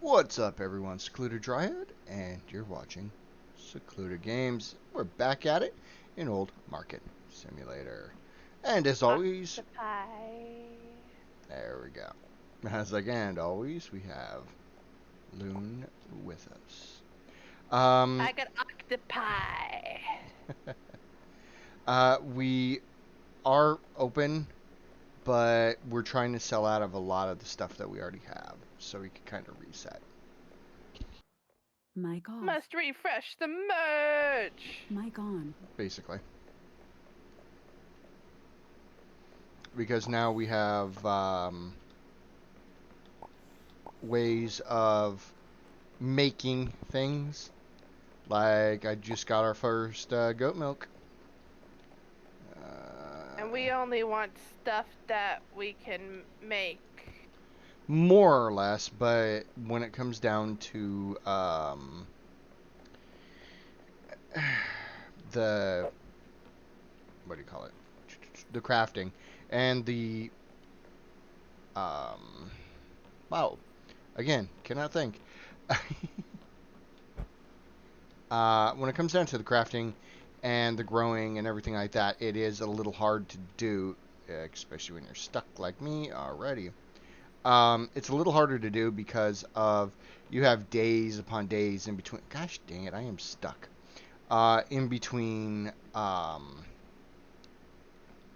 What's up, everyone? Secluded Dryad, and you're watching Secluded Games. We're back at it in Old Market Simulator. And as always, there we go. As again, always, we have Lune with us. I got octopi. We are open, but we're trying to sell out of a lot of the stuff that we already have, so we can kind of reset. Mic off. Must refresh the merch. Mic on. Basically. Because now we have ways of making things. Like, I just got our first goat milk. And we only want stuff that we can make. More or less, but when it comes down to the, what do you call it? The crafting and the wow, again, cannot think. When it comes down to the crafting and the growing and everything like that, it is a little hard to do, especially when you're stuck like me already. It's a little harder to do because of you have days upon days in between. Gosh dang it, I am stuck. In between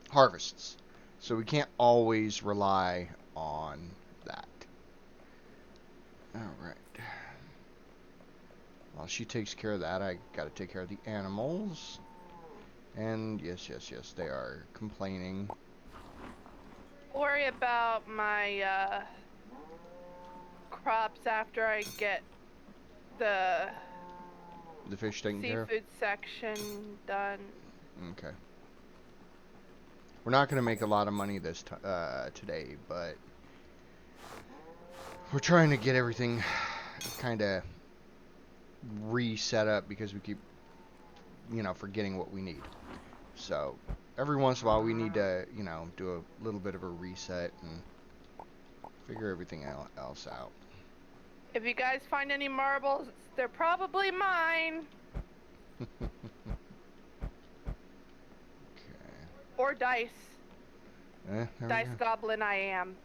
harvests. So we can't always rely on that. Alright. While she takes care of that, I gotta take care of the animals. And yes, they are complaining. Worry about my crops after I get the fish taken care of? seafood section done. Okay. We're not gonna make a lot of money this today, but we're trying to get everything kind of reset up because we keep, forgetting what we need. So every once in a while we need to, do a little bit of a reset and figure everything else out. If you guys find any marbles, they're probably mine. Okay. Or dice. Dice go. goblin I am.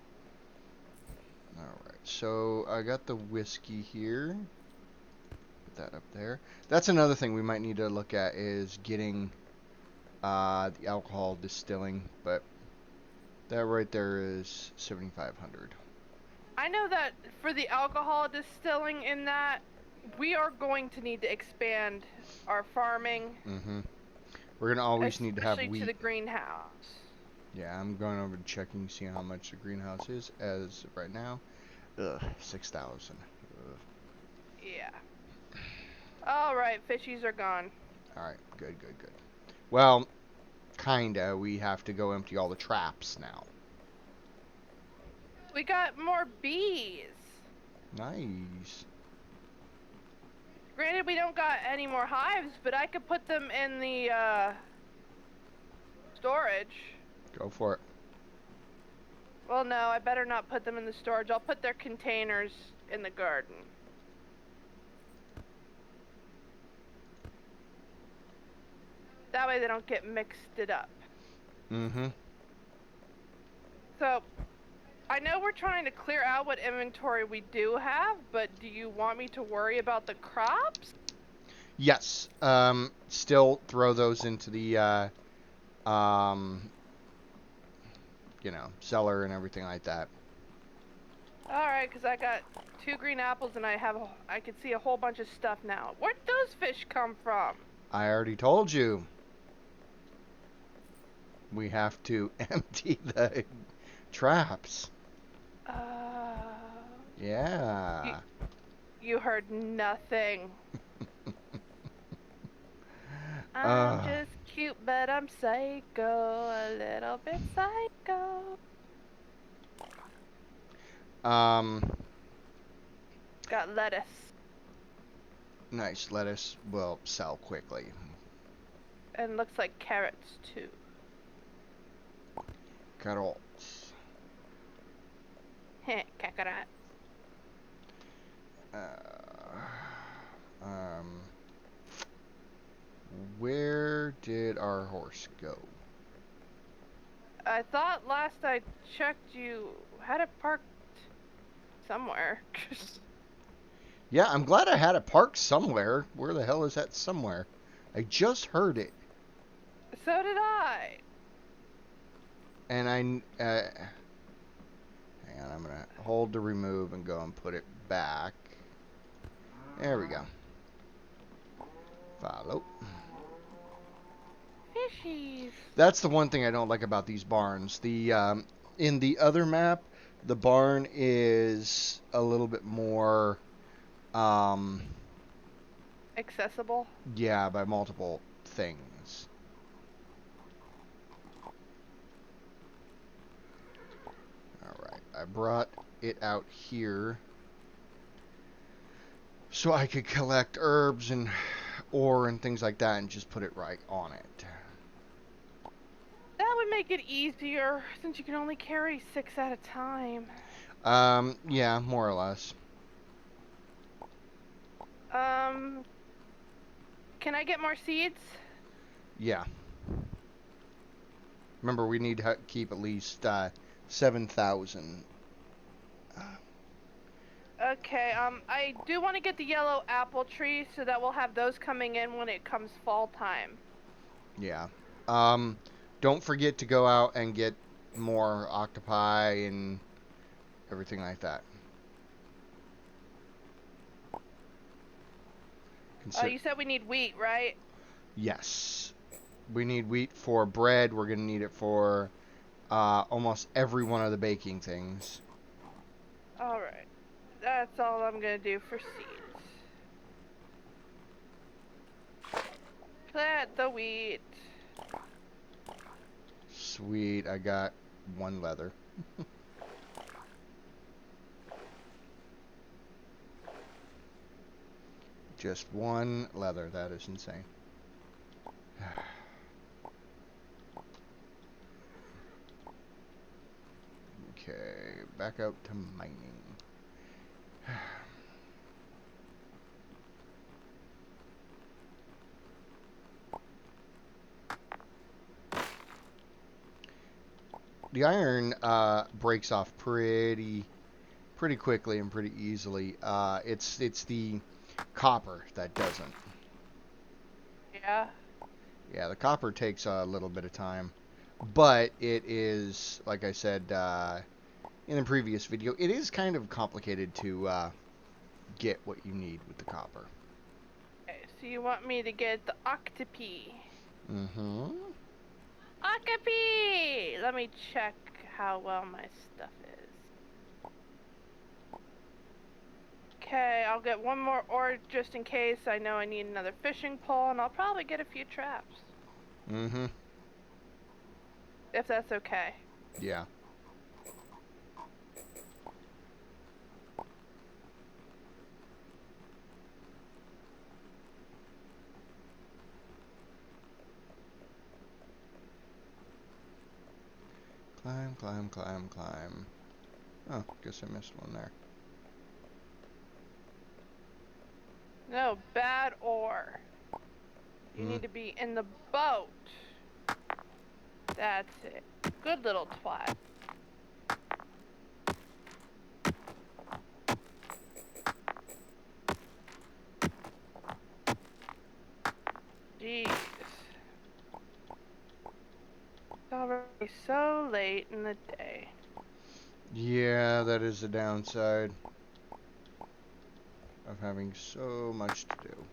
Alright, so I got the whiskey here. Put that up there. That's another thing we might need to look at is getting the alcohol distilling, but that right there is 7,500. I know that for the alcohol distilling in that, we are going to need to expand our farming. Mm-hmm. We're going to always need to have wheat. Especially to the greenhouse. Yeah, I'm going over and checking, see how much the greenhouse is as of right now. 6,000. Yeah. Alright, fishies are gone. Alright, good. Well, kinda. We have to go empty all the traps now. We got more bees. Nice. Granted, we don't got any more hives, but I could put them in the storage. Go for it. Well, no, I better not put them in the storage. I'll put their containers in the garden. That way they don't get mixed up. Mm-hmm. So, I know we're trying to clear out what inventory we do have, but do you want me to worry about the crops? Yes. Still throw those into the, cellar and everything like that. Alright, because I got 2 green apples and I can see a whole bunch of stuff now. Where'd those fish come from? I already told you. We have to empty the traps. Yeah. You heard nothing. I'm just cute, but I'm psycho, a little bit psycho. Got lettuce. Nice. Lettuce will sell quickly. And looks like carrots, too. Carrots. Heh, kakarot. Um, where did our horse go? I thought last I checked you had it parked somewhere. Yeah, I'm glad I had it parked somewhere. Where the hell is that somewhere? I just heard it. So did I. And hang on, I'm gonna hold to remove and go and put it back. There we go. Follow. Fishies. That's the one thing I don't like about these barns. In the other map, the barn is a little bit more, um, Accessible. yeah, by multiple things. All right, I brought it out here so I could collect herbs and ore and things like that and just put it right on it. That would make it easier since you can only carry 6 at a time. Yeah, more or less. Um, can I get more seeds? Yeah. Remember, we need to keep at least 7,000. Okay, I do want to get the yellow apple tree so that we'll have those coming in when it comes fall time. Yeah. Don't forget to go out and get more octopi and everything like that. You said we need wheat, right? Yes. We need wheat for bread. We're going to need it for almost every one of the baking things. Alright. That's all I'm gonna do for seeds. Plant the wheat. Sweet. I got one leather. Just one leather. That is insane. Okay, back out to mining. The iron breaks off pretty quickly and pretty easily. It's the copper that doesn't. Yeah. Yeah, the copper takes a little bit of time, but it is, like I said in the previous video, it is kind of complicated to get what you need with the copper. Okay, so you want me to get the octopi. Mm-hmm. Octopi! Let me check how well my stuff is. Okay, I'll get one more ore just in case. I know I need another fishing pole, and I'll probably get a few traps. Mm-hmm. If that's okay. Yeah. Climb, climb, climb, climb. Oh, guess I missed one there. No, bad ore. You need to be in the boat. That's it. Good little twat. Jeez. It's already so late in the day. Yeah, that is the downside of having so much to do.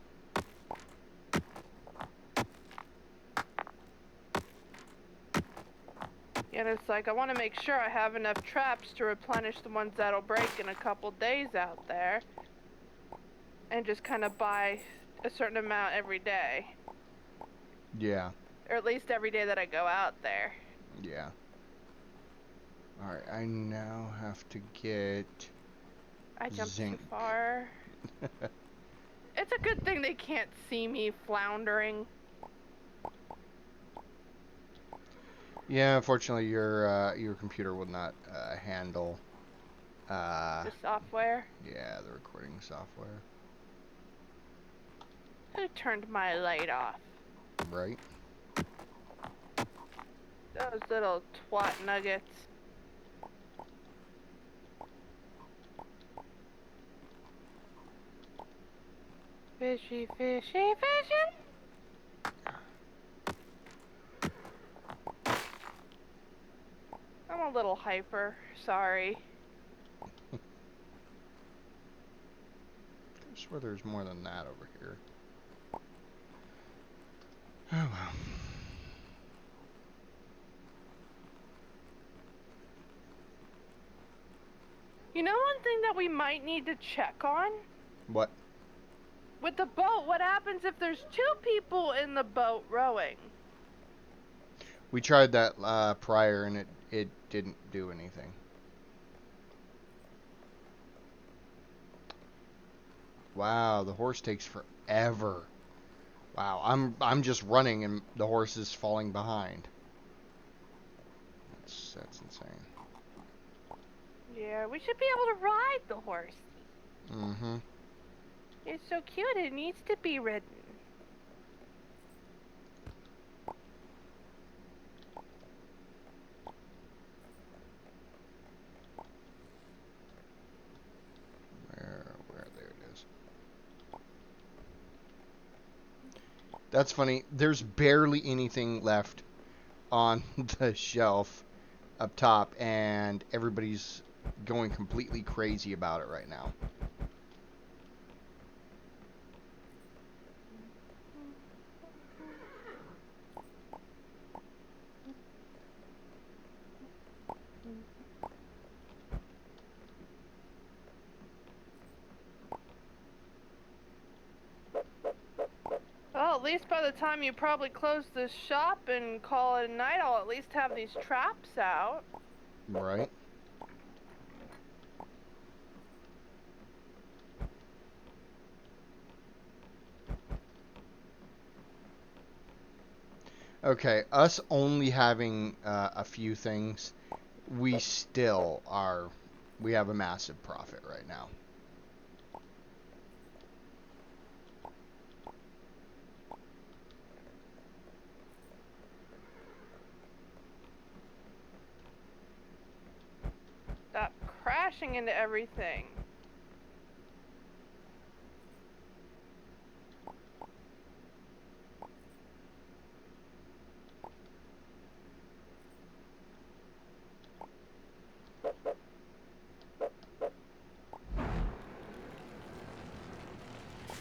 And it's like, I want to make sure I have enough traps to replenish the ones that'll break in a couple days out there. And just kind of buy a certain amount every day. Yeah. Or at least every day that I go out there. Yeah. Alright, I now have to get I jumped zinc. too far. It's a good thing they can't see me floundering. Yeah, unfortunately your computer will not handle Uh, The software. yeah, the recording software. Who turned my light off? Right? Those little twat nuggets. Fishy, fishy, fishy. I'm a little hyper. Sorry. I swear there's more than that over here. Oh well. You know one thing that we might need to check on? What? With the boat, what happens if there's two people in the boat rowing? We tried that prior and it didn't do anything. Wow, the horse takes forever. Wow, I'm just running and the horse is falling behind. That's insane. Yeah, we should be able to ride the horse. Mm-hmm. It's so cute, it needs to be ridden. Where there it is. That's funny. There's barely anything left on the shelf up top, and everybody's going completely crazy about it right now. Well, at least by the time you probably close this shop and call it a night, I'll at least have these traps out. Right? Okay, us only having a few things, we still are, we have a massive profit right now. Stop crashing into everything.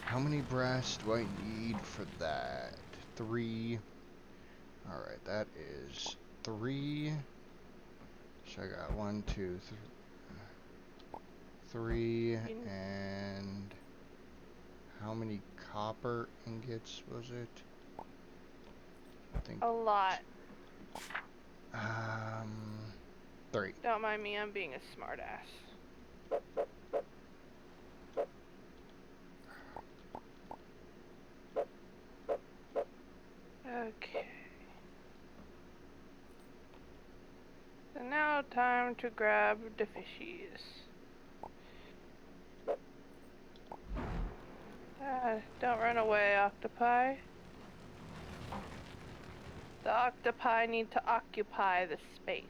How many brass do I need for that? 3. Alright, that is 3. So I got 1, 2, 3, and how many copper ingots was it? I think A lot. 3. Don't mind me, I'm being a smartass. Okay. So now time to grab the fishies. Don't run away, octopi. The octopi need to occupy the space.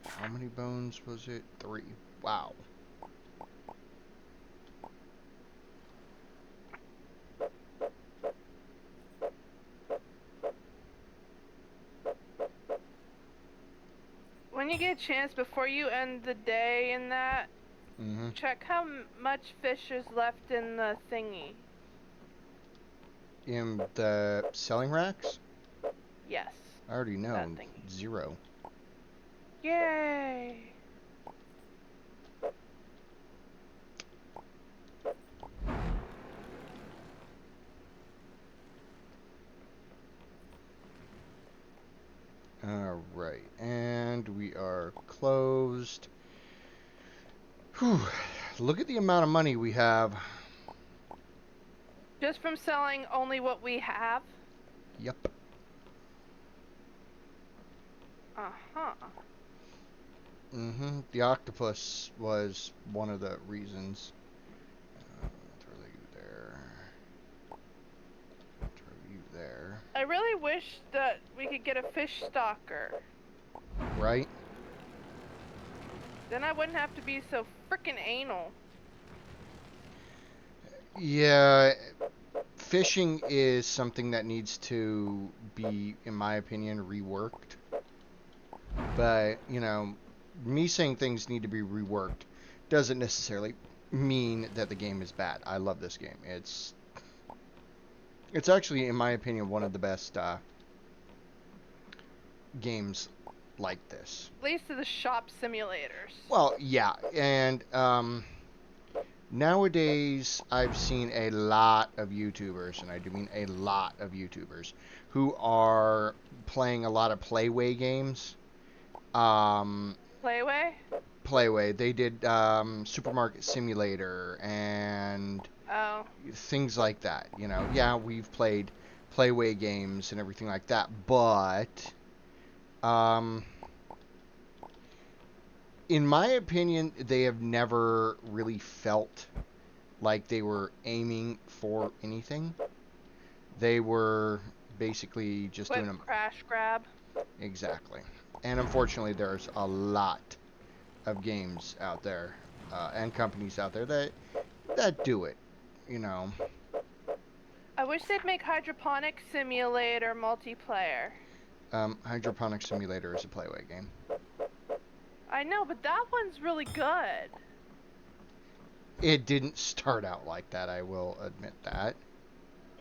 How many bones was it? 3. Wow. When you get a chance, before you end the day in that, check how much fish is left in the thingy. In the selling racks? Yes. I already know. That thingy. 0. Yay! Alright, and we are closed. Whew. Look at the amount of money we have. Just from selling only what we have? Yep. Uh-huh. The octopus was one of the reasons. Throw you there. Throw you there. I really wish that we could get a fish stalker. Right? Then I wouldn't have to be so frickin' anal. Yeah, fishing is something that needs to be, in my opinion, reworked. But, me saying things need to be reworked doesn't necessarily mean that the game is bad. I love this game. It's actually, in my opinion, one of the best games like this. At least to the shop simulators. Well, yeah, and nowadays I've seen a lot of YouTubers, and I do mean a lot of YouTubers, who are playing a lot of Playway games. Playway? Playway. They did Supermarket Simulator and Oh. things like that. Yeah, we've played Playway games and everything like that, but in my opinion, they have never really felt like they were aiming for anything. They were basically just doing them. Crash grab. Exactly. And unfortunately, there's a lot of games out there and companies out there that do it. I wish they'd make Hydroponic Simulator multiplayer. Hydroponic Simulator is a Playway game. I know, but that one's really good. It didn't start out like that, I will admit that.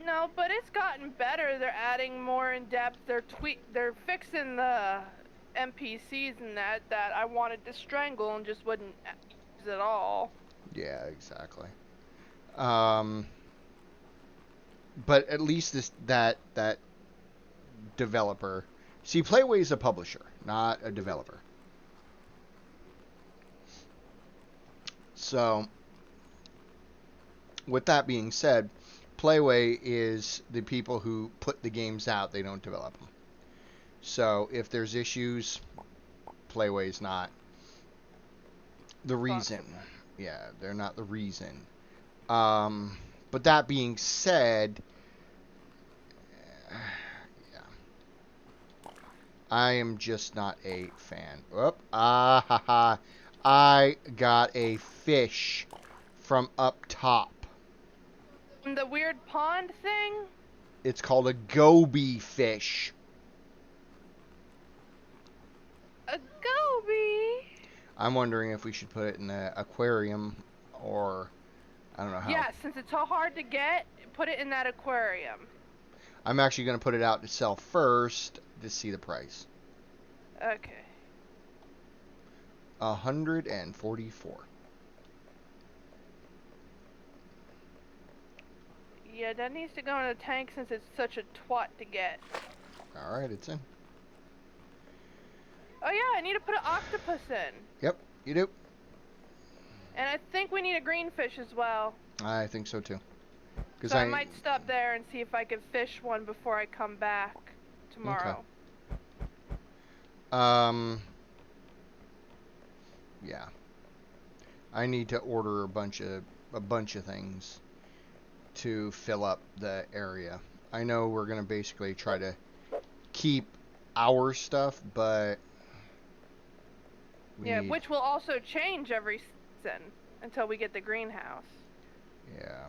No, but it's gotten better. They're adding more in depth. They're fixing the NPCs and that I wanted to strangle and just wouldn't use at all. Yeah, exactly. But at least that developer. See, Playway is a publisher, not a developer. So, with that being said, Playway is the people who put the games out. They don't develop them. So, if there's issues, Playway's not the reason. Yeah, they're not the reason. But that being said, yeah, I am just not a fan. Oop, I got a fish from up top. The weird pond thing? It's called a goby fish. A goby? I'm wondering if we should put it in an aquarium or I don't know how. Yeah, since it's so hard to get, put it in that aquarium. I'm actually going to put it out to sell first to see the price. Okay. 144. Yeah, that needs to go in a tank since it's such a twat to get. Alright, it's in. Oh yeah, I need to put an octopus in. Yep, you do. And I think we need a greenfish as well. I think so too. So I might stop there and see if I can fish one before I come back tomorrow. Okay. Yeah. I need to order a bunch of things to fill up the area. I know we're going to basically try to keep our stuff, but which will also change every season until we get the greenhouse. Yeah.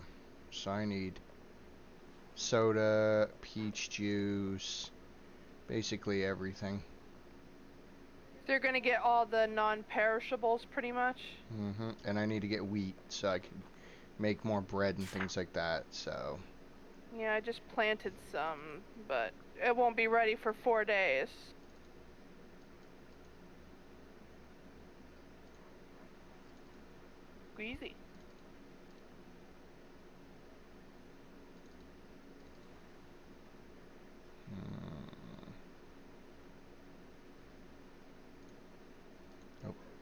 So I need soda, peach juice, basically everything. They're gonna get all the non-perishables pretty much. And I need to get wheat so I can make more bread and things like that, so. Yeah, I just planted some, but it won't be ready for 4 days. Squeezy.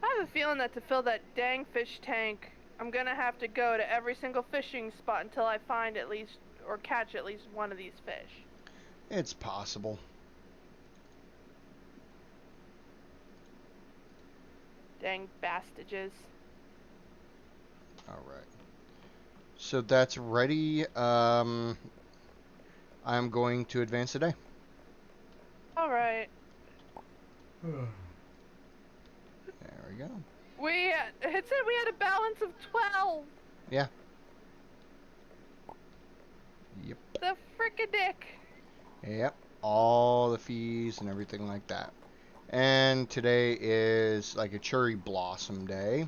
I have a feeling that to fill that dang fish tank, I'm gonna have to go to every single fishing spot until I find at least or catch at least one of these fish. It's possible. Dang bastages. All right. So that's ready. I'm going to advance today. All right. There we go. It said we had a balance of 12. Yeah. Yep. The frickin' Yep. All the fees and everything like that. And today is like a cherry blossom day.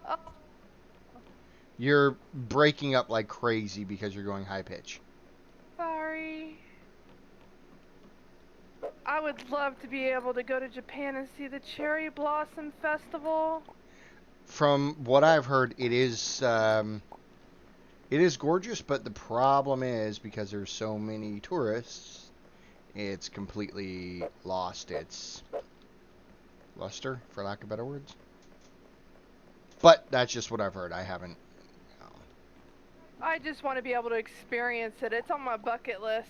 Oh, You're breaking up like crazy because you're going high pitch. sorry. I would love to be able to go to Japan and see the Cherry Blossom Festival. From what I've heard, it is gorgeous, but the problem is because there's so many tourists, it's completely lost its luster, for lack of better words. But that's just what I've heard. I haven't. I just want to be able to experience it. It's on my bucket list.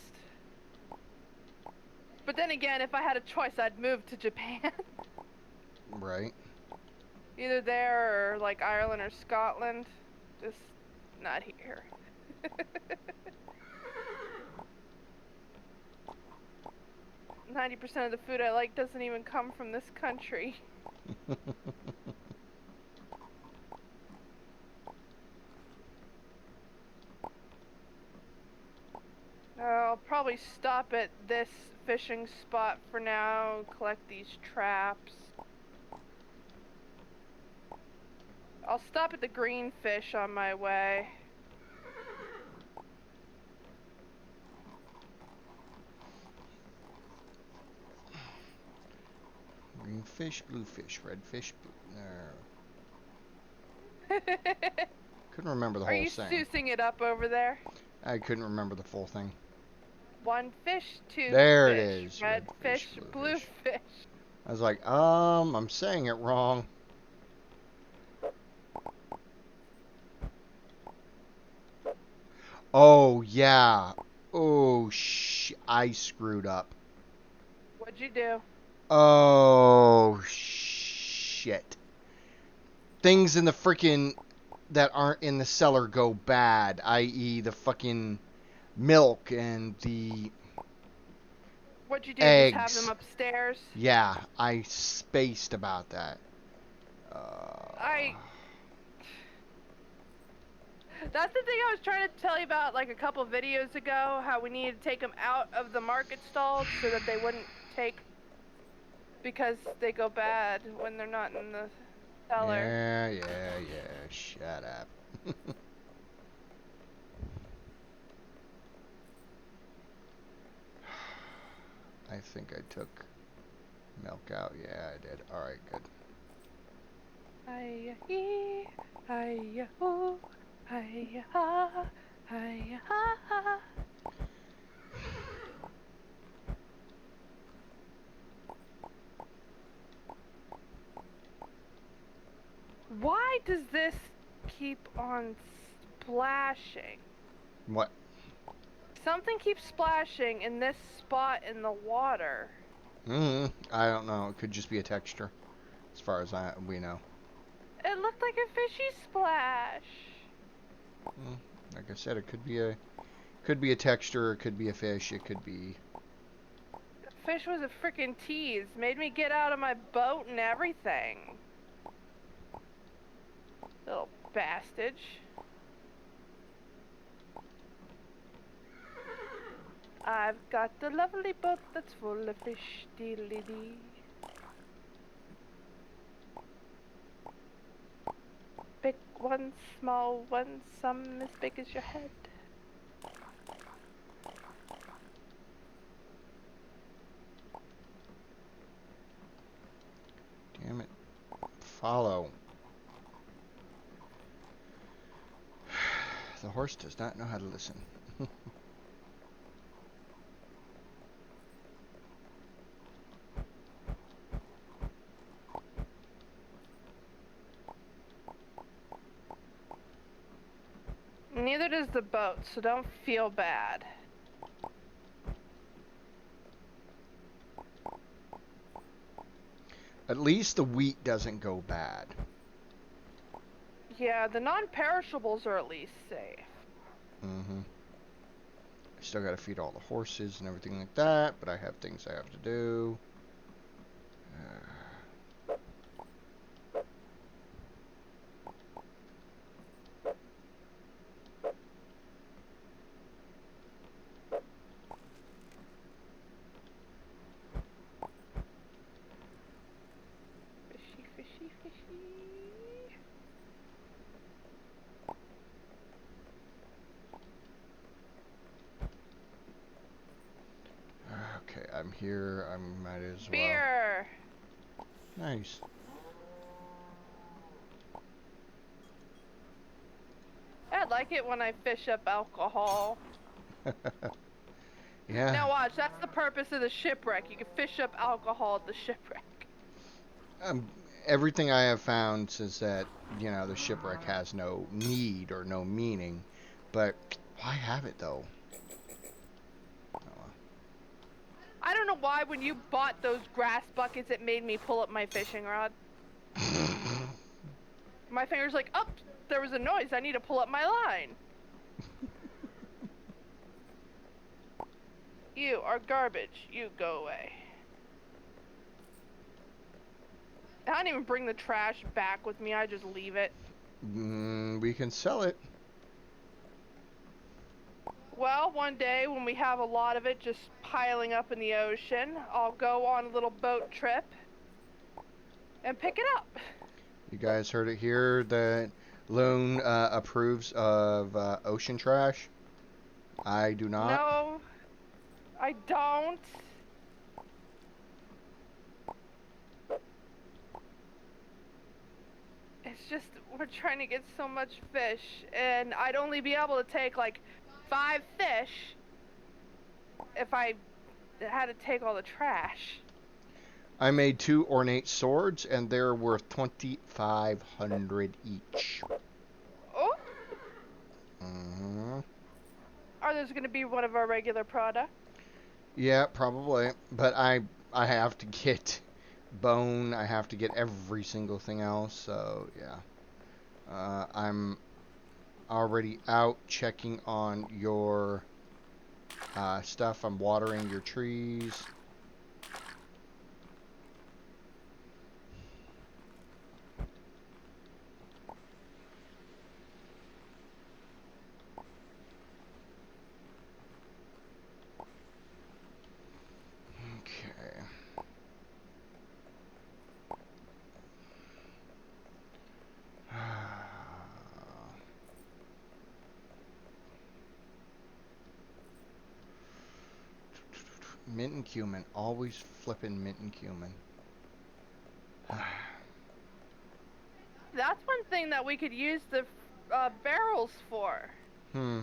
But then again, if I had a choice, I'd move to Japan. Right. Either there or like Ireland or Scotland. Just not here. 90% of the food I like doesn't even come from this country. I'll probably stop at this fishing spot for now, collect these traps. I'll stop at the green fish on my way. Green fish, blue fish, red fish, blue. Couldn't remember the Are whole you thing. sousing it up over there? I couldn't remember the full thing. One fish, two There fish. it is. Red fish, blue fish. I was like, I'm saying it wrong. Oh, yeah. Oh, I screwed up. What'd you do? Oh, shit. Things in the freaking that aren't in the cellar go bad, i.e. the fucking milk and the What'd you do? eggs. Just have them upstairs? Yeah, I spaced about that. That's the thing I was trying to tell you about like a couple videos ago, how we needed to take them out of the market stalls so that they wouldn't take, because they go bad when they're not in the cellar. Yeah, shut up. I think I took milk out. Yeah, I did. Alright, good. Hi-ya-hee, hi-ya-hoo, hi-ya-ha, hi-ya-ha-ha. Why does this keep on splashing? What? Something keeps splashing in this spot in the water. I don't know. It could just be a texture, as far as we know. It looked like a fishy splash. Like I said, it could be a texture. It could be a fish. It could be. The fish was a freaking tease. Made me get out of my boat and everything. Little bastard. I've got a lovely boat that's full of fish, deedly-dee. Big ones, small ones, some as big as your head. Damn it. Follow. The horse does not know how to listen. Neither does the boat, so don't feel bad. At least the wheat doesn't go bad. Yeah, the non-perishables are at least safe. Mm-hmm. I still gotta feed all the horses and everything like that, but I have things I have to do. Fishy, fishy, fishy. Okay, I'm here. I might as well. Beer! Nice. I like it when I fish up alcohol. Yeah. Now watch, that's the purpose of the shipwreck. You can fish up alcohol at the shipwreck. Um, Everything I have found says that, the shipwreck has no need or no meaning. But why have it, though? Oh, I don't know why when you bought those grass buckets it made me pull up my fishing rod. well. My finger's like, oh, there was a noise, I need to pull up my line. You are garbage, you go away. I don't even bring the trash back with me, I just leave it. We can sell it. Well, one day when we have a lot of it just piling up in the ocean, I'll go on a little boat trip and pick it up. You guys heard it here that Lune approves of ocean trash. I do not. No, I don't. It's just, we're trying to get so much fish, and I'd only be able to take like 5 fish if I had to take all the trash. I made 2 ornate swords, and they're worth 2,500 each. Oh, Mm-hmm. are those going to be one of our regular products? Yeah, probably. But I have to get bone. I have to get every single thing else. So yeah, I'm already out checking on your stuff. I'm watering your trees. Okay. Mint and cumin. Always flipping mint and cumin. That's one thing that we could use the barrels for. Hmm.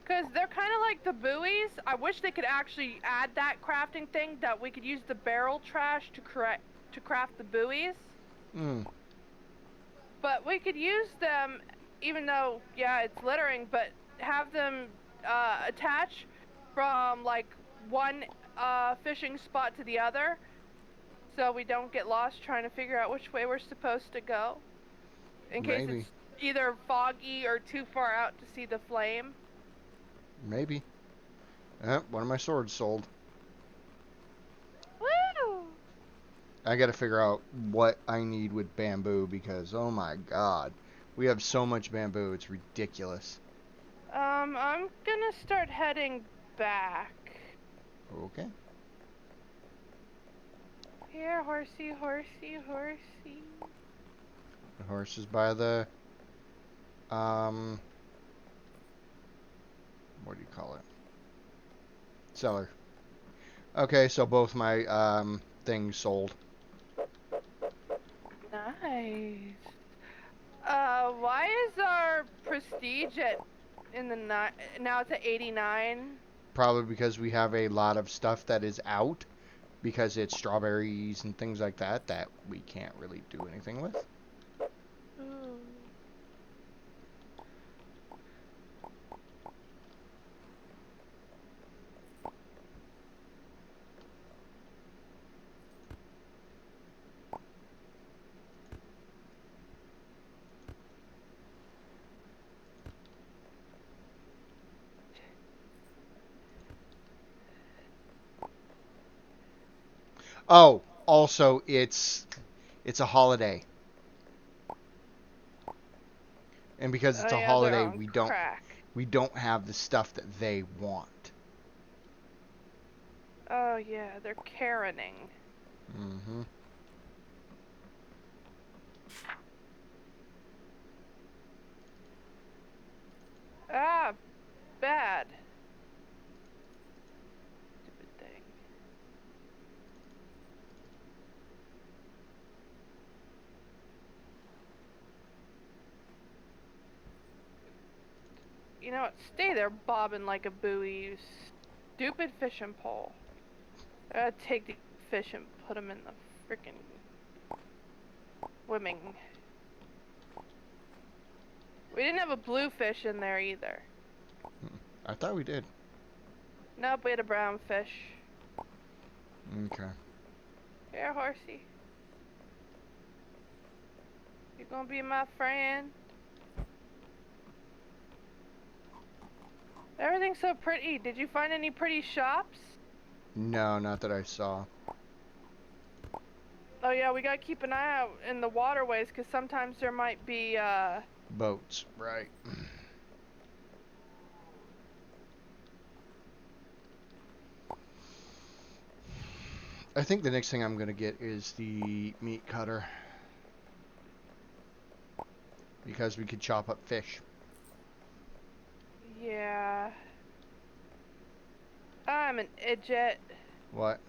Because they're kind of like the buoys. I wish they could actually add that crafting thing that we could use the barrel trash to craft the buoys. Hmm. But we could use them, even though, yeah, it's littering, but have them attach from like one fishing spot to the other so we don't get lost trying to figure out which way we're supposed to go. In case Maybe. it's either foggy or too far out to see the flame. Maybe. One of my swords sold. Woo! I gotta figure out what I need with bamboo because, oh my god. We have so much bamboo, it's ridiculous. I'm gonna start heading back. Okay. Here, horsey, horsey, horsey. The horse is by the, what do you call it? Cellar. Okay, so both my, things sold. Nice. Why is our prestige now it's at 89? Probably because we have a lot of stuff that is out because it's strawberries and things like that that we can't really do anything with. Ooh. Oh, also it's a holiday, and because Oh it's a yeah, they're holiday, on crack. we don't have the stuff that they want. Oh yeah, they're Karening. Mm-hmm. Ah, bad. Stupid thing. You know what? Stay there bobbing like a buoy, you stupid fishing pole. I gotta take the fish and put them in the freaking swimming. We didn't have a bluefish in there either. I thought we did. Nope, we had a brown fish. Okay. Here, horsey. You gonna be my friend? Everything's so pretty. Did you find any pretty shops? No, not that I saw. Oh yeah, we gotta keep an eye out in the waterways because sometimes there might be Boats, right? I think the next thing I'm gonna get is the meat cutter because we could chop up fish. yeah. I'm an idiot. What?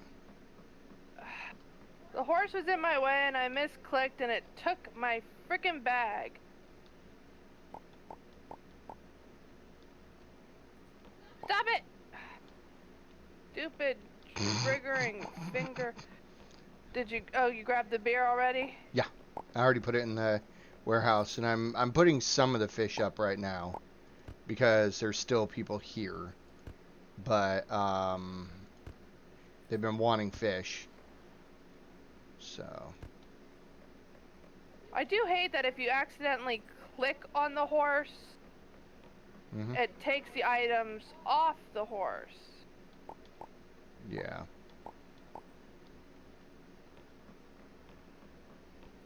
The horse was in my way and I misclicked and it took my freaking bag. Stop it! Stupid triggering finger. Did you? Oh, you grabbed the beer already? Yeah, I already put it in the warehouse, and I'm putting some of the fish up right now because there's still people here, but they've been wanting fish, so. I do hate that if you accidentally click on the horse, Hmm. it takes the items off the horse. Yeah.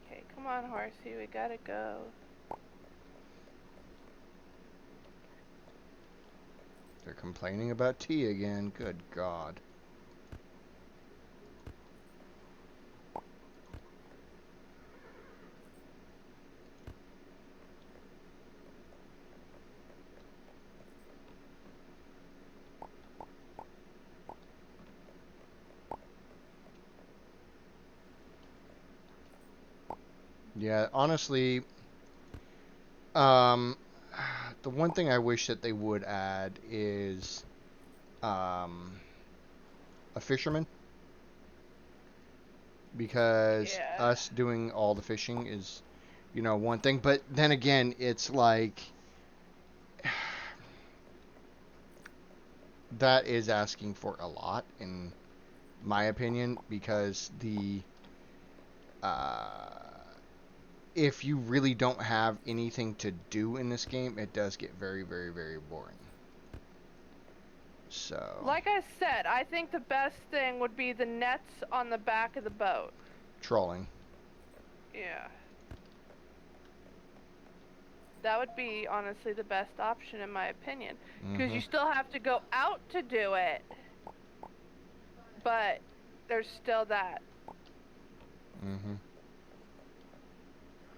Okay, come on, horsey, we gotta go. They're complaining about tea again. Good God. Yeah, honestly, um, the one thing I wish that they would add is um, a fisherman, because Yeah. us doing all the fishing is, one thing. But then again, it's like that is asking for a lot, in my opinion, because uh, if you really don't have anything to do in this game, it does get very, very, very boring. So, Like I said, I think the best thing would be the nets on the back of the boat. trolling. Yeah. That would be honestly the best option in my opinion. Because Hmm. you still have to go out to do it. But there's still that. Hmm.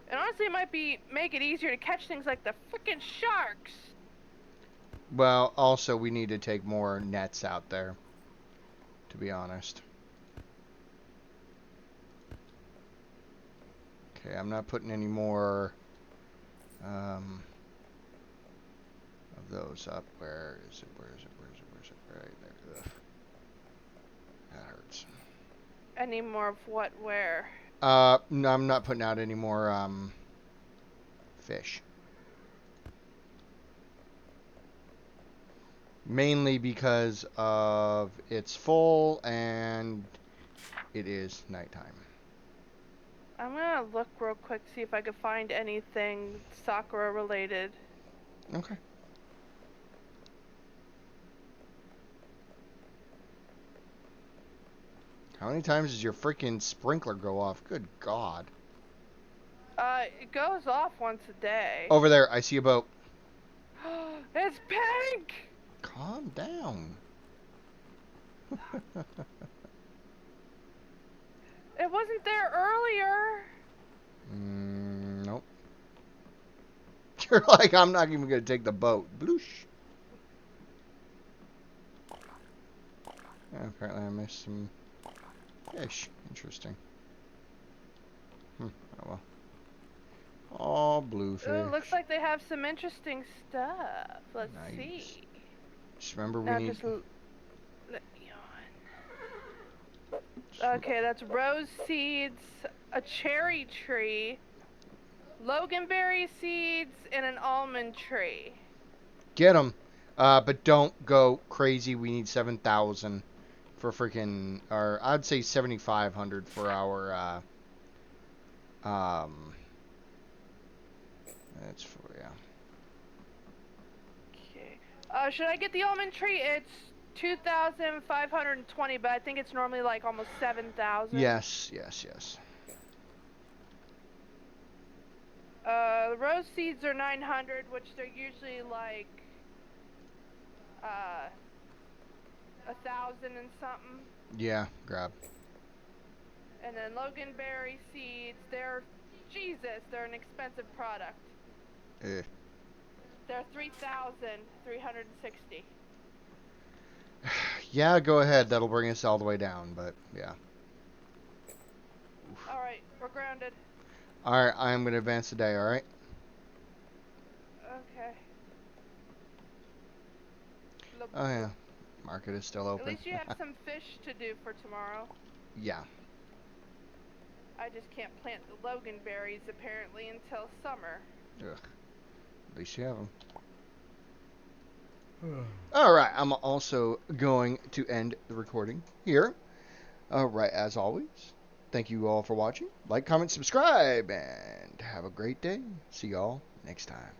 And honestly, it might make it easier to catch things like the freaking sharks. Well, also, we need to take more nets out there, to be honest. Okay, I'm not putting any more um, of those up. Where is it? Where is it? Where is it? Where is it? Right there. Ugh. That hurts. Any more of what, where? No, I'm not putting out any more fish. Mainly because of it's full and it is nighttime. I'm gonna look real quick, see if I can find anything Sakura related. Okay. How many times does your freaking sprinkler go off? Good God. It goes off once a day. Over there, I see a boat. It's pink! Calm down. It wasn't there earlier. Nope. You're like, I'm not even going to take the boat. Bloosh. Apparently I missed some fish. Interesting. Oh well. Oh, bluefish. Ooh, looks like they have some interesting stuff. Let's Nice. see. Just remember we Now need... just let me on. Okay, that's rose seeds, a cherry tree, loganberry seeds, and an almond tree. Get them. But don't go crazy. We need 7,000 for freaking... Or I'd say 7,500 for our... That's for... Yeah. Okay. Should I get the almond tree? It's 2,520, but I think it's normally like almost 7,000. Yes, yes, yes. The rose seeds are 900, which they're usually like 1,000 and something. Yeah, grab. And then loganberry seeds, they're an expensive product. Eh. They're 3,360. Yeah, go ahead. That'll bring us all the way down, but yeah. All right, we're grounded. All right, I'm gonna advance the day. All right. Okay. Oh yeah, market is still At open. least you have some fish to do for tomorrow. Yeah. I just can't plant the loganberries apparently until summer. Ugh. At least you have them. All right, I'm also going to end the recording here. All right, as always, thank you all for watching. Like, comment, subscribe, and have a great day. See y'all next time.